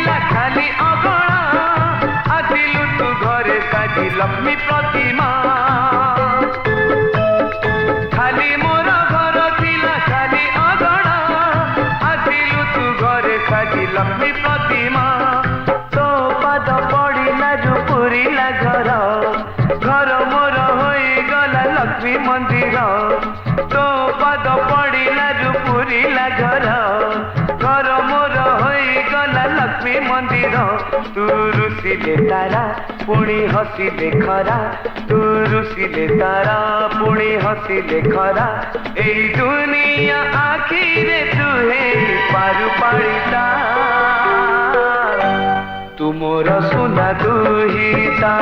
थिला खाली अगणा आसिलु तू घरे साजी लक्ष्मी प्रतिमा खाली मोर घर थिला खाली अगणा आसिलु तू घरे साजी लक्ष्मी प्रतिमा तो पाद पड़िला जो पुरिला घर घर मोर होई गला लक्ष्मी मंदिर तो पाद पड़िला जो पुरिला घर घर मोर होई गला लक्ष्मी मंदिर तू रुसिले तारा पुणी हसिले खरा तू रुसिले तारा पुणी हसिले खरा एई दुनिया आखिरे तू हे पारु पाड़िता तू मोर सुना दुहिता।